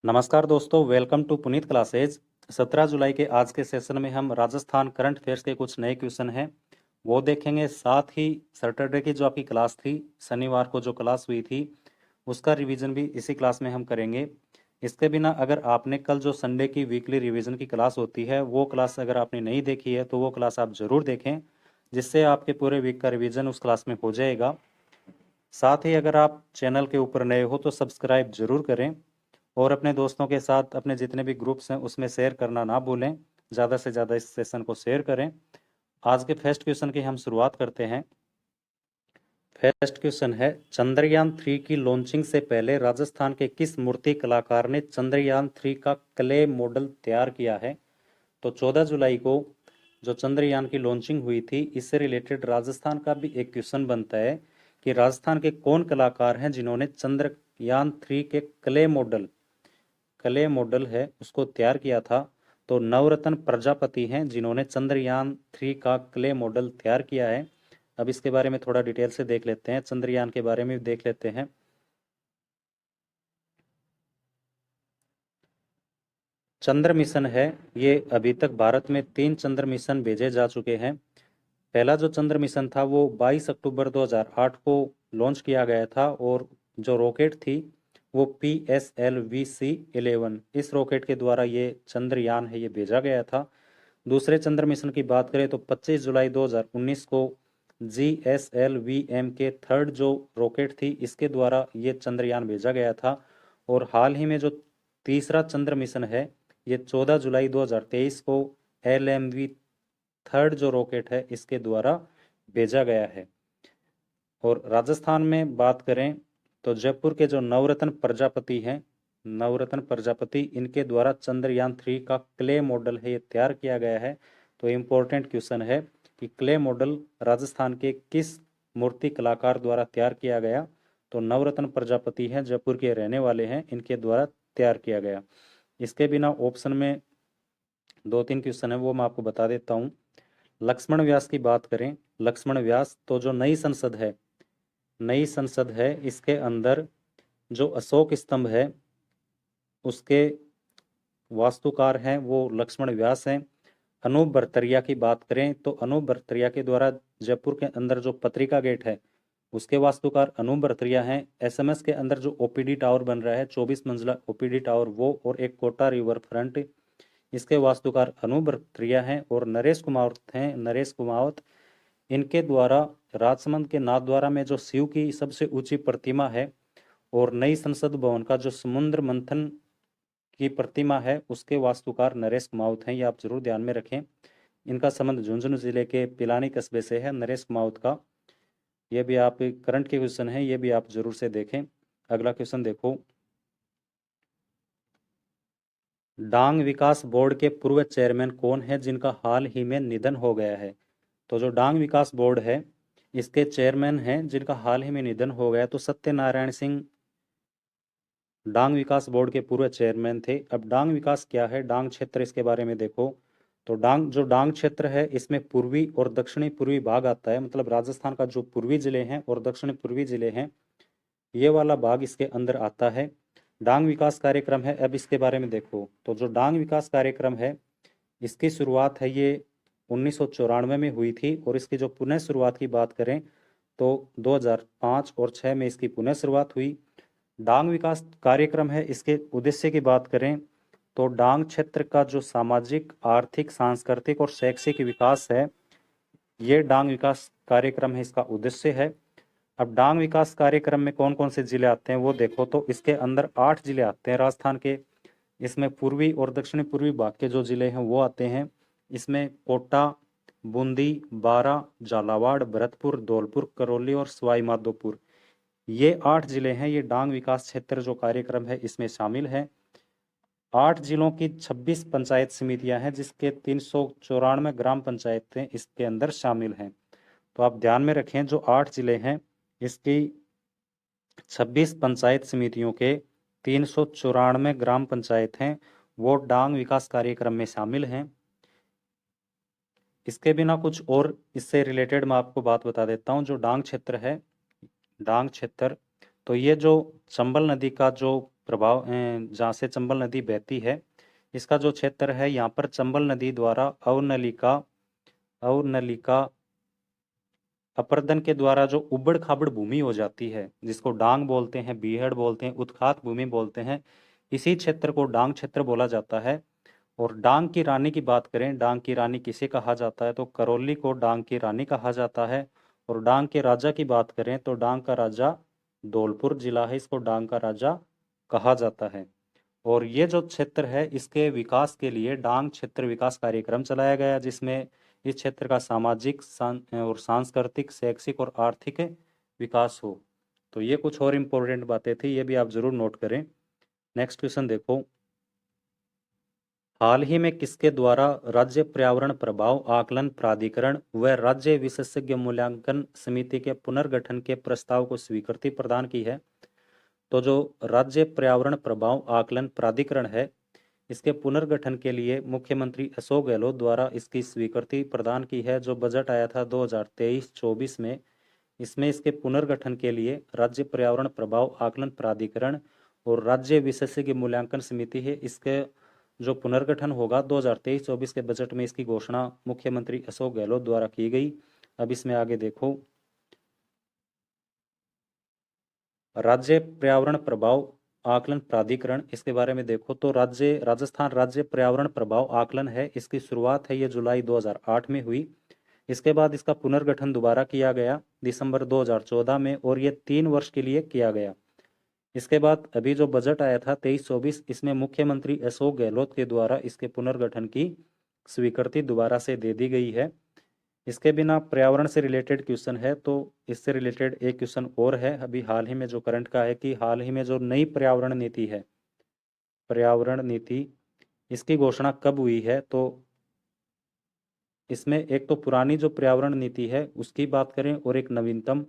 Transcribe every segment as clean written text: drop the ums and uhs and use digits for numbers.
नमस्कार दोस्तों, welcome to Puneet classes. 17 जुलाई के आज के सेशन में हम राजस्थान करंट अफेयर्स के कुछ नए क्वेश्चन हैं वो देखेंगे। साथ ही सैटरडे की जो आपकी क्लास थी, शनिवार को जो क्लास हुई थी, उसका रिवीजन भी इसी क्लास में हम करेंगे। इसके बिना अगर आपने कल जो संडे की वीकली रिवीजन की क्लास होती है वो क्लास अगर आपने नहीं देखी है तो वो क्लास आप ज़रूर देखें, जिससे आपके पूरे वीक का रिवीजन उस क्लास में हो जाएगा। साथ ही अगर आप चैनल के ऊपर नए हो तो सब्सक्राइब जरूर करें और अपने दोस्तों के साथ अपने जितने भी ग्रुप्स हैं उसमें शेयर करना ना भूलें। ज़्यादा से ज़्यादा इस सेशन को शेयर करें। आज के फर्स्ट क्वेश्चन की हम शुरुआत करते हैं। फर्स्ट क्वेश्चन है, चंद्रयान 3 की लॉन्चिंग से पहले राजस्थान के किस मूर्ति कलाकार ने चंद्रयान 3 का क्ले मॉडल तैयार किया है? तो 14 जुलाई को जो चंद्रयान की लॉन्चिंग हुई थी, इससे रिलेटेड राजस्थान का भी एक क्वेश्चन बनता है कि राजस्थान के कौन कलाकार हैं जिन्होंने चंद्रयान 3 के क्ले मॉडल है उसको तैयार किया था? तो नवरत्न प्रजापति हैं जिन्होंने चंद्रयान 3 का क्ले मॉडल तैयार किया है। अब इसके बारे में थोड़ा डिटेल से देख लेते हैं, चंद्रयान के बारे में भी देख लेते हैं। चंद्र मिशन है, ये अभी तक भारत में 3 चंद्र मिशन भेजे जा चुके हैं। पहला जो चंद्र मिशन था वो 22 अक्टूबर 2008 को लॉन्च किया गया था और जो रॉकेट थी वो PSLV-C11, इस रॉकेट के द्वारा ये चंद्रयान है ये भेजा गया था। दूसरे चंद्र मिशन की बात करें तो 25 जुलाई 2019 को GSLV-M के थर्ड जो रॉकेट थी इसके द्वारा ये चंद्रयान भेजा गया था। और हाल ही में जो तीसरा चंद्र मिशन है ये 14 जुलाई 2023 को LMV थर्ड जो रॉकेट है इसके द्वारा भेजा गया है। और राजस्थान में बात करें तो जयपुर के जो नवरत्न प्रजापति हैं, नवरत्न प्रजापति, इनके द्वारा चंद्रयान 3 का क्ले मॉडल है ये तैयार किया गया है। तो इम्पोर्टेंट क्वेश्चन है कि क्ले मॉडल राजस्थान के किस मूर्ति कलाकार द्वारा तैयार किया गया? तो नवरत्न प्रजापति हैं, जयपुर के रहने वाले हैं, इनके द्वारा तैयार किया गया। इसके बिना ऑप्शन में 2-3 क्वेश्चन है वो मैं आपको बता देता हूँ। लक्ष्मण व्यास की बात करें, लक्ष्मण व्यास, तो जो नई संसद है इसके अंदर जो अशोक स्तंभ है उसके वास्तुकार हैं वो लक्ष्मण व्यास हैं। अनूप भरतरिया की बात करें तो अनूप भरतरिया के द्वारा जयपुर के अंदर जो पत्रिका गेट है उसके वास्तुकार अनूप भरतरिया हैं। SMS के अंदर जो OPD टावर बन रहा है 24 मंजिला OPD टावर, वो और एक कोटा रिवर फ्रंट, इसके वास्तुकार अनूप भरतरिया हैं। और नरेश कुमावत हैं, नरेश कुमावत, इनके द्वारा राजसमंद के नाथद्वारा में जो शिव की सबसे ऊंची प्रतिमा है और नई संसद भवन का जो समुद्र मंथन की प्रतिमा है उसके वास्तुकार नरेश कुमावत हैं। ये आप जरूर ध्यान में रखें। इनका संबंध झुंझुनू जिले के पिलानी कस्बे से है, नरेश कुमावत का। ये भी आप करंट के क्वेश्चन है, ये भी आप जरूर से देखें। अगला क्वेश्चन देखो, डांग विकास बोर्ड के पूर्व चेयरमैन कौन है जिनका हाल ही में निधन हो गया है? तो जो डांग विकास बोर्ड है इसके चेयरमैन हैं जिनका हाल ही में निधन हो गया, तो सत्यनारायण सिंह डांग विकास बोर्ड के पूर्व चेयरमैन थे। अब डांग विकास क्या है, डांग क्षेत्र, इसके बारे में देखो। तो डांग क्षेत्र है इसमें पूर्वी और दक्षिणी पूर्वी भाग आता है, मतलब राजस्थान का जो पूर्वी जिले हैं और दक्षिणी पूर्वी जिले हैं ये वाला भाग इसके अंदर आता है। डांग विकास कार्यक्रम है, अब इसके बारे में देखो। तो जो डांग विकास कार्यक्रम है इसकी शुरुआत है ये 1994 में हुई थी और इसकी जो पुनः शुरुआत की बात करें तो 2005 और 6 में इसकी पुनः शुरुआत हुई। डांग विकास कार्यक्रम है, इसके उद्देश्य की बात करें तो डांग क्षेत्र का जो सामाजिक, आर्थिक, सांस्कृतिक और शैक्षिक विकास है ये डांग विकास कार्यक्रम है, इसका उद्देश्य है। अब डांग विकास कार्यक्रम में कौन कौन से जिले आते हैं वो देखो। तो इसके अंदर 8 जिले आते हैं राजस्थान के। इसमें पूर्वी और दक्षिणी पूर्वी भाग के जो जिले हैं वो आते हैं। इसमें कोटा, बूंदी, बारा, झालावाड़, भरतपुर, धौलपुर, करौली और सवाई माधोपुर, ये 8 जिले हैं। ये डांग विकास क्षेत्र जो कार्यक्रम है इसमें शामिल है। 8 जिलों की 26 पंचायत समितियां हैं जिसके 394 ग्राम पंचायतें इसके अंदर शामिल हैं। तो आप ध्यान में रखें, जो 8 जिले हैं इसकी 26 पंचायत समितियों के 394 ग्राम पंचायत हैं वो डांग विकास कार्यक्रम में शामिल हैं। इसके बिना कुछ और इससे रिलेटेड मैं आपको बात बता देता हूं। जो डांग क्षेत्र है, डांग क्षेत्र, तो ये जो चंबल नदी का जो प्रभाव जहाँ से चंबल नदी बहती है, इसका जो क्षेत्र है यहाँ पर चंबल नदी द्वारा अवनलिका अपर्दन के द्वारा जो उबड़ खाबड़ भूमि हो जाती है, जिसको डांग बोलते हैं, बीहड़ बोलते हैं, उत्खात भूमि बोलते हैं, इसी क्षेत्र को डांग क्षेत्र बोला जाता है। और डांग की रानी की बात करें, डांग की रानी किसे कहा जाता है, तो करौली को डांग की रानी कहा जाता है। और डांग के राजा की बात करें तो डांग का राजा धौलपुर जिला है, इसको डांग का राजा कहा जाता है। और ये जो क्षेत्र है, इसके विकास के लिए डांग क्षेत्र विकास कार्यक्रम चलाया गया, जिसमें इस क्षेत्र का सामाजिक और सांस्कृतिक, शैक्षिक और आर्थिक विकास हो। तो ये कुछ और इम्पोर्टेंट बातें थी, ये भी आप जरूर नोट करें। नेक्स्ट क्वेश्चन देखो, हाल ही में किसके द्वारा राज्य पर्यावरण प्रभाव आकलन प्राधिकरण व राज्य विशेषज्ञ मूल्यांकन समिति के पुनर्गठन के प्रस्ताव को स्वीकृति प्रदान की है? तो जो राज्य पर्यावरण प्रभाव आकलन प्राधिकरण है, इसके पुनर्गठन के लिए मुख्यमंत्री अशोक गहलोत द्वारा इसकी स्वीकृति प्रदान की है। जो बजट आया था 2023-24 में, इसमें इसके पुनर्गठन के लिए राज्य पर्यावरण प्रभाव आकलन प्राधिकरण और राज्य विशेषज्ञ मूल्यांकन समिति है, इसके जो पुनर्गठन होगा 2023-24 के बजट में, इसकी घोषणा मुख्यमंत्री अशोक गहलोत द्वारा की गई। अब इसमें आगे देखो, राज्य पर्यावरण प्रभाव आकलन प्राधिकरण, इसके बारे में देखो तो राजस्थान राज्य पर्यावरण प्रभाव आकलन है, इसकी शुरुआत है ये जुलाई 2008 में हुई। इसके बाद इसका पुनर्गठन दोबारा किया गया दिसंबर 2014 में, और ये 3 वर्ष के लिए किया गया। इसके बाद अभी जो बजट आया था 23-24, इसमें मुख्यमंत्री अशोक गहलोत के द्वारा इसके पुनर्गठन की स्वीकृति दोबारा से दे दी गई है। इसके बिना पर्यावरण से रिलेटेड क्वेश्चन है, तो इससे रिलेटेड एक क्वेश्चन और है अभी हाल ही में जो करंट का है, कि हाल ही में जो नई पर्यावरण नीति है, पर्यावरण नीति, इसकी घोषणा कब हुई है? तो इसमें एक तो पुरानी जो पर्यावरण नीति है उसकी बात करें और एक नवीनतम।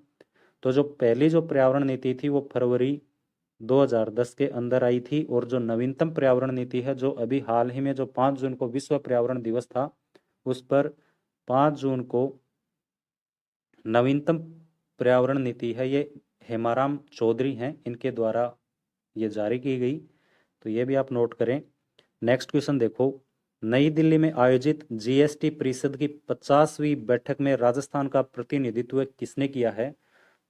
तो जो पहली जो पर्यावरण नीति थी वो फरवरी 2010 के अंदर आई थी, और जो नवीनतम पर्यावरण नीति है, जो अभी हाल ही में जो 5 जून को विश्व पर्यावरण दिवस था, उस पर 5 जून को नवीनतम पर्यावरण नीति है, ये हेमाराम चौधरी हैं, इनके द्वारा ये जारी की गई। तो ये भी आप नोट करें। नेक्स्ट क्वेश्चन देखो, नई दिल्ली में आयोजित जीएसटी परिषद की 50वीं बैठक में राजस्थान का प्रतिनिधित्व किसने किया है?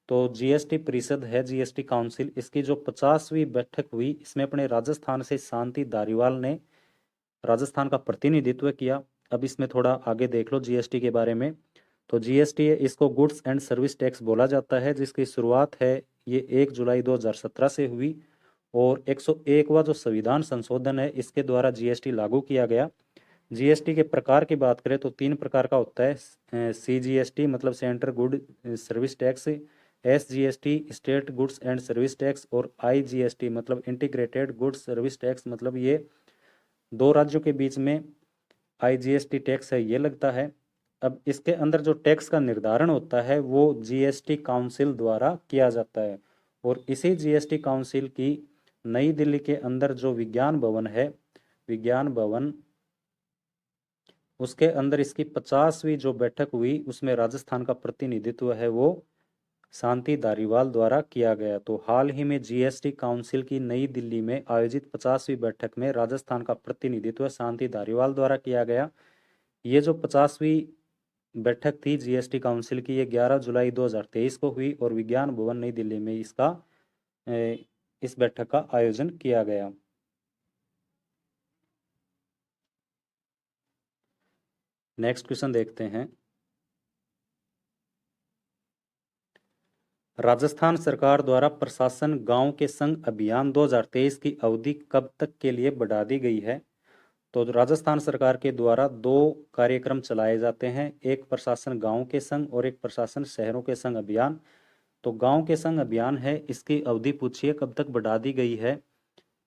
तो जीएसटी परिषद है, जीएसटी काउंसिल, इसकी जो 50वीं बैठक हुई, इसमें अपने राजस्थान से शांति धारीवाल ने राजस्थान का प्रतिनिधित्व किया। अब इसमें थोड़ा आगे देख लो जीएसटी के बारे में। तो जीएसटी है, इसको गुड्स एंड सर्विस टैक्स बोला जाता है, जिसकी शुरुआत है ये 1 जुलाई 2017 से हुई, और 101वां जो संविधान संशोधन है, इसके द्वारा जीएसटी लागू किया गया। जीएसटी के प्रकार की बात करें तो 3 प्रकार का होता है, सीजीएसटी मतलब central good service tax, SGST state goods and service tax, और आईजीएसटी मतलब इंटीग्रेटेड गुड्स सर्विस टैक्स, मतलब ये 2 राज्यों के बीच में आईजीएसटी टैक्स है, ये लगता है। अब इसके अंदर जो टैक्स का निर्धारण होता है वो जीएसटी काउंसिल द्वारा किया जाता है, और इसी जीएसटी काउंसिल की नई दिल्ली के अंदर जो विज्ञान भवन है, विज्ञान भवन, उसके अंदर इसकी 50वीं जो बैठक हुई, उसमें राजस्थान का प्रतिनिधित्व है वो शांति धारीवाल द्वारा किया गया। तो हाल ही में जीएसटी काउंसिल की नई दिल्ली में आयोजित 50वीं बैठक में राजस्थान का प्रतिनिधित्व शांति धारीवाल द्वारा किया गया। ये जो 50वीं बैठक थी जीएसटी काउंसिल की, ये 11 जुलाई 2023 को हुई, और विज्ञान भवन नई दिल्ली में इस बैठक का आयोजन किया गया। नेक्स्ट क्वेश्चन देखते हैं, राजस्थान सरकार द्वारा प्रशासन गांव के संग अभियान 2023 की अवधि कब तक के लिए बढ़ा दी गई है? तो राजस्थान सरकार के द्वारा 2 कार्यक्रम चलाए जाते हैं, एक प्रशासन गांव के संग और एक प्रशासन शहरों के संग अभियान। तो गांव के संग अभियान है, इसकी अवधि पूछिए कब तक बढ़ा दी गई है?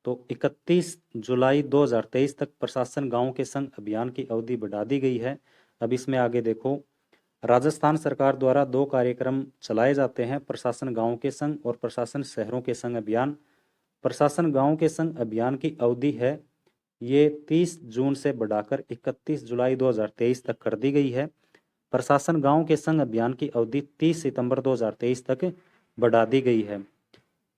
तो 31 जुलाई 2023 तक प्रशासन गांव के संग अभियान की अवधि बढ़ा दी गई है। अब इसमें आगे देखो, राजस्थान सरकार द्वारा 2 कार्यक्रम चलाए जाते हैं, प्रशासन गांव के संग और प्रशासन शहरों के संग अभियान। प्रशासन गांव के संग अभियान की अवधि है ये 30 जून से बढ़ाकर 31 जुलाई 2023 तक कर दी गई है। प्रशासन गांव के संग अभियान की अवधि 30 सितंबर 2023 तक बढ़ा दी गई है।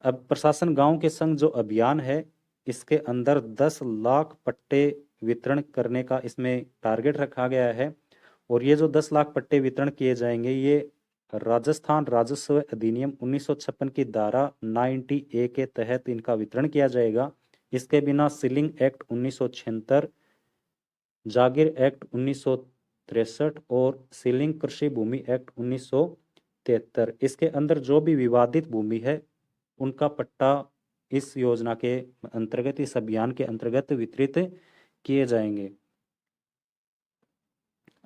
अब प्रशासन गांव के संग जो अभियान है, इसके अंदर 10 लाख पट्टे वितरण करने का इसमें टारगेट रखा गया है। और ये जो 10 लाख पट्टे वितरण किए जाएंगे, ये राजस्थान राजस्व अधिनियम 1956 की धारा 90 ए के तहत इनका वितरण किया जाएगा। इसके बिना सीलिंग एक्ट 1976, जागीर एक्ट 1963 और सीलिंग कृषि भूमि एक्ट 1973, इसके अंदर जो भी विवादित भूमि है उनका पट्टा इस योजना के अंतर्गत, इस अभियान के अंतर्गत वितरित किए जाएंगे।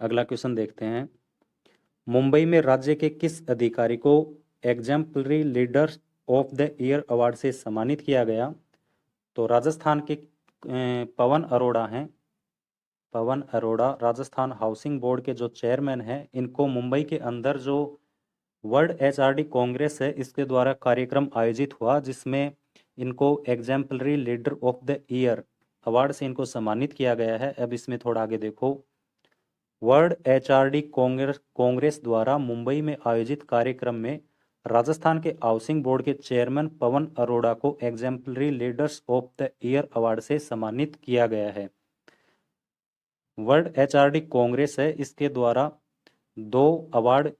अगला क्वेश्चन देखते हैं। मुंबई में राज्य के किस अधिकारी को exemplary leader of the year award से सम्मानित किया गया? तो राजस्थान के पवन अरोड़ा हैं। पवन अरोड़ा राजस्थान हाउसिंग बोर्ड के जो चेयरमैन हैं, इनको मुंबई के अंदर जो वर्ल्ड एचआरडी कांग्रेस है, इसके द्वारा कार्यक्रम आयोजित हुआ, जिसमें इनको exemplary leader of the year award से इनको सम्मानित किया गया है। अब इसमें थोड़ा आगे देखो। वर्ल्ड एचआरडी कांग्रेस द्वारा मुंबई में आयोजित कार्यक्रम में राजस्थान के हाउसिंग बोर्ड के चेयरमैन पवन अरोड़ा को exemplary leaders of the year award से सम्मानित किया गया है। वर्ल्ड एचआरडी कांग्रेस है, इसके द्वारा 2 अवार्ड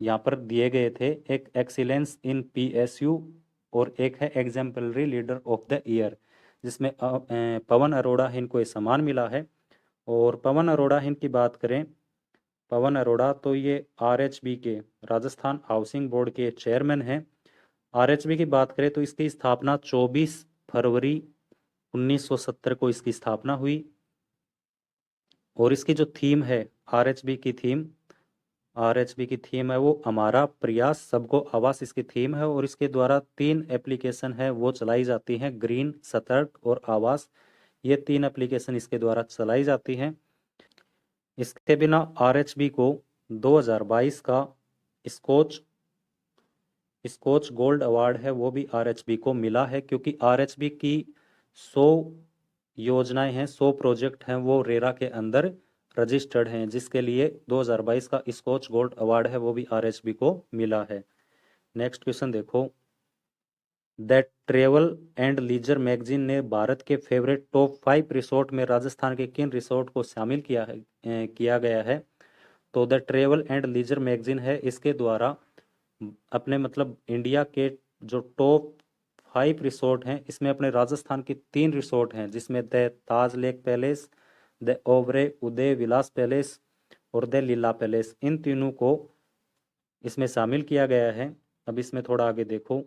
यहाँ पर दिए गए थे, एक एक्सीलेंस इन पीएसयू और एक है exemplary leader of the year, जिसमें पवन अरोड़ा इनको ये सम्मान मिला है। और पवन अरोड़ा इनकी बात करें, पवन अरोड़ा तो ये आरएचबी के राजस्थान हाउसिंग बोर्ड के चेयरमैन हैं। आरएचबी की बात करें तो इसकी स्थापना 24 फरवरी 1970 को इसकी स्थापना हुई। और इसकी जो थीम है, आरएचबी की थीम है वो हमारा प्रयास सबको आवास, इसकी थीम है। और इसके द्वारा 3 एप्लीकेशन है वो चलाई जाती हैं, ग्रीन, सतर्क और आवास। ये 3 एप्लीकेशन इसके द्वारा चलाई जाती हैं। इसके बिना आरएचबी को 2022 का स्कोच गोल्ड अवार्ड है वो भी आरएचबी को मिला है, क्योंकि आरएचबी की 100 योजनाएं हैं, 100 प्रोजेक्ट हैं, वो रेरा के अंदर रजिस्टर्ड हैं, जिसके लिए 2022 का स्कोच गोल्ड अवार्ड है वो भी आरएचबी को मिला है। नेक्स्ट क्वेश्चन देखो। The travel and leisure magazine ने भारत के फेवरेट टॉप 5 रिसोर्ट में राजस्थान के किन रिसोर्ट को शामिल किया गया है? तो the travel and leisure magazine है, इसके द्वारा अपने मतलब इंडिया के जो टॉप 5 रिसोर्ट हैं, इसमें अपने राजस्थान के 3 रिसोर्ट हैं, जिसमें the Taj lake palace, the ओबरे Uday Vilas palace और द लीला पैलेस, इन तीनों को इसमें शामिल किया गया है। अब इसमें थोड़ा आगे देखो।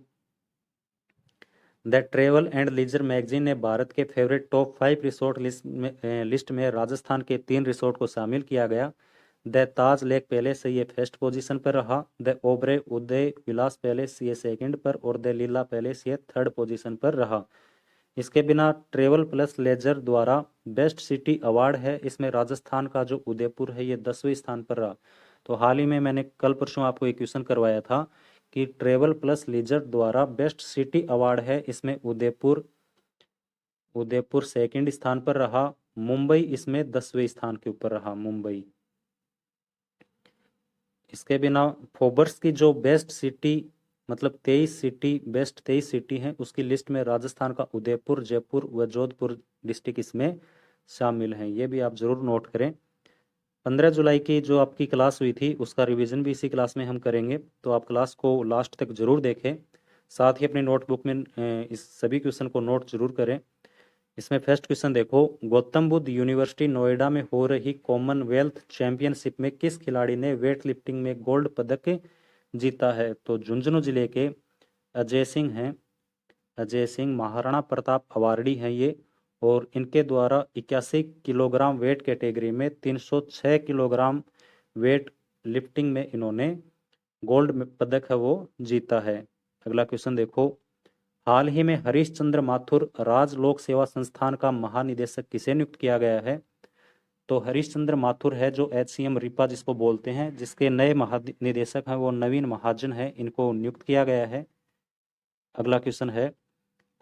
The travel and leisure magazine ने भारत के फेवरेट टॉप 5 रिसोर्ट लिस्ट में राजस्थान के 3 रिसोर्ट को शामिल किया गया। द ताज लेक पैलेस ये फर्स्ट पोजीशन पर रहा, द ओबरे उदय विलास पैलेस ये सेकंड पर और द लीला पैलेस ये थर्ड पोजीशन पर रहा। इसके बिना ट्रेवल प्लस लेजर द्वारा बेस्ट सिटी अवार्ड है, इसमें राजस्थान का जो उदयपुर है ये 10वें स्थान पर रहा। तो हाल ही में मैंने कल परसों आपको एक क्वेश्चन करवाया था कि ट्रेवल प्लस लीजर द्वारा बेस्ट सिटी अवार्ड है, इसमें उदयपुर सेकंड स्थान पर रहा, मुंबई इसमें 10वें स्थान के ऊपर रहा, मुंबई। इसके बिना फोर्ब्स की जो बेस्ट सिटी मतलब 23 सिटी हैं, उसकी लिस्ट में राजस्थान का उदयपुर, जयपुर व जोधपुर डिस्ट्रिक्ट इसमें शामिल हैं। ये भी आप जरूर नोट करें। 15 जुलाई की जो आपकी क्लास हुई थी, उसका रिवीजन भी इसी क्लास में हम करेंगे, तो आप क्लास को लास्ट तक जरूर देखें। साथ ही अपनी नोटबुक में इस सभी क्वेश्चन को नोट जरूर करें। इसमें फर्स्ट क्वेश्चन देखो। गौतम बुद्ध यूनिवर्सिटी नोएडा में हो रही कॉमनवेल्थ चैंपियनशिप में किस खिलाड़ी ने वेट लिफ्टिंग में गोल्ड पदक जीता है? तो झुंझुनू जिले के अजय सिंह हैं। अजय सिंह महाराणा प्रताप अवार्डी हैं ये, और इनके द्वारा 81 किलोग्राम वेट कैटेगरी में 306 किलोग्राम वेट लिफ्टिंग में इन्होंने गोल्ड पदक है वो जीता है। अगला क्वेश्चन देखो। हाल ही में हरीश चंद्र माथुर राज लोक सेवा संस्थान का महानिदेशक किसे नियुक्त किया गया है? तो हरीश चंद्र माथुर है जो HCM रिपा जिसको बोलते हैं, जिसके नए महानिदेशक हैं वो नवीन महाजन है, इनको नियुक्त किया गया है। अगला क्वेश्चन है।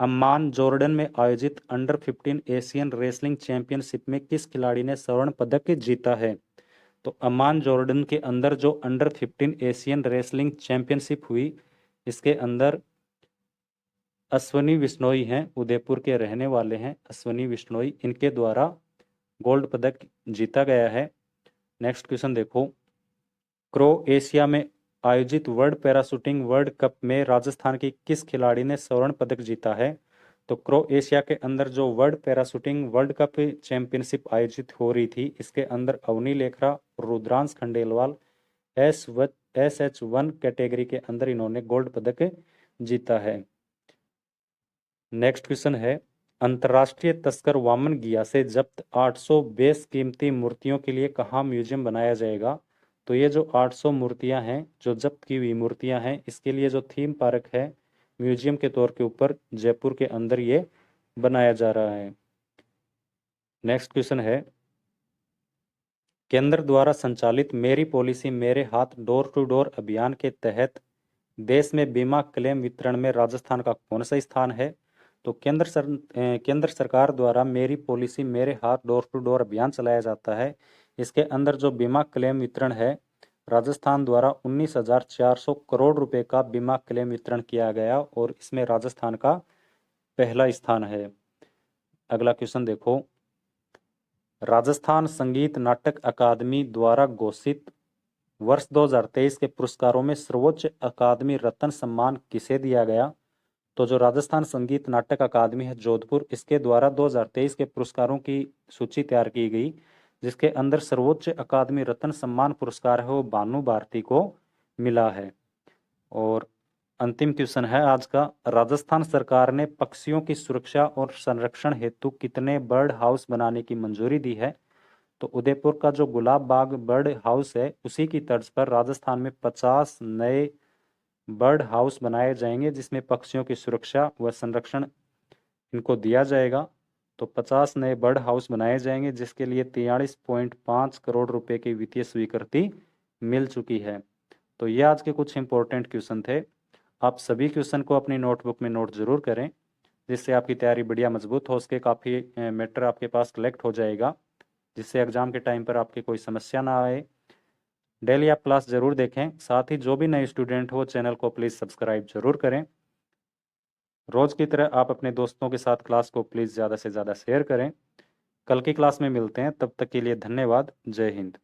अम्मान जॉर्डन में आयोजित अंडर 15 एशियन रेसलिंग चैंपियनशिप में किस खिलाड़ी ने स्वर्ण पदक जीता है? तो अम्मान जॉर्डन के अंदर जो अंडर 15 एशियन रेसलिंग चैंपियनशिप हुई, इसके अंदर अश्वनी बिश्नोई हैं, उदयपुर के रहने वाले हैं अश्वनी बिश्नोई, इनके द्वारा गोल्ड पदक जीता गया है। नेक्स्ट क्वेश्चन देखो, क्रोएशिया में आयोजित वर्ल्ड पैराशूटिंग वर्ल्ड कप में राजस्थान की किस खिलाड़ी ने स्वर्ण पदक जीता है? तो क्रोएशिया के अंदर जो world parachuting world cup championship आयोजित हो रही थी, इसके अंदर अवनी लेखरा और रुद्रांश खंडेलवाल SH1 कैटेगरी के अंदर इन्होंने गोल्ड पदक जीता है। नेक्स्ट क्वेश्चन है, अंतर्राष्ट्रीय तस्कर वामन गिया से जब्त 800 बेशकीमती मूर्तियों के लिए कहाँ म्यूजियम बनाया जाएगा? तो ये जो 800 मूर्तियां हैं, जो जब्त की हुई मूर्तियां हैं, इसके लिए जो थीम पार्क है म्यूजियम के तौर के ऊपर जयपुर के अंदर ये बनाया जा रहा है। नेक्स्ट क्वेश्चन है, केंद्र द्वारा संचालित मेरी पॉलिसी मेरे हाथ डोर टू डोर अभियान के तहत देश में बीमा क्लेम वितरण में राजस्थान का कौन सा स्थान है? तो केंद्र सरकार द्वारा मेरी पॉलिसी मेरे हाथ डोर टू डोर अभियान चलाया जाता है। इसके अंदर जो बीमा क्लेम वितरण है, राजस्थान द्वारा 19,400 करोड़ रुपए का बीमा क्लेम वितरण किया गया और इसमें राजस्थान का पहला स्थान है। अगला क्वेश्चन देखो, राजस्थान संगीत नाटक अकादमी द्वारा घोषित वर्ष 2023 के पुरस्कारों में सर्वोच्च अकादमी रत्न सम्मान किसे दिया गया? तो जो राजस्थान संगीत नाटक अकादमी है जोधपुर, इसके द्वारा 2023 के पुरस्कारों की सूची तैयार की गई, जिसके अंदर सर्वोच्च अकादमी रत्न सम्मान पुरस्कार है वो भानु भारती को मिला है। और अंतिम क्वेश्चन है आज का, राजस्थान सरकार ने पक्षियों की सुरक्षा और संरक्षण हेतु कितने बर्ड हाउस बनाने की मंजूरी दी है? तो उदयपुर का जो गुलाब बाग बर्ड हाउस है, उसी की तर्ज पर राजस्थान में 50 नए बर्ड हाउस बनाए जाएंगे, जिसमें पक्षियों की सुरक्षा व संरक्षण इनको दिया जाएगा। तो 50 नए बर्ड हाउस बनाए जाएंगे, जिसके लिए 43.5 करोड़ रुपए की वित्तीय स्वीकृति मिल चुकी है। तो ये आज के कुछ इंपॉर्टेंट क्वेश्चन थे। आप सभी क्वेश्चन को अपनी नोटबुक में नोट जरूर करें, जिससे आपकी तैयारी बढ़िया मजबूत हो सके। काफ़ी मैटर आपके पास कलेक्ट हो जाएगा, जिससे एग्जाम के टाइम पर आपकी कोई समस्या ना आए। डेली आप क्लास जरूर देखें, साथ ही जो भी नए स्टूडेंट हो चैनल को प्लीज़ सब्सक्राइब जरूर करें। रोज़ की तरह आप अपने दोस्तों के साथ क्लास को प्लीज़ ज़्यादा से ज़्यादा शेयर करें। कल की क्लास में मिलते हैं, तब तक के लिए धन्यवाद। जय हिंद।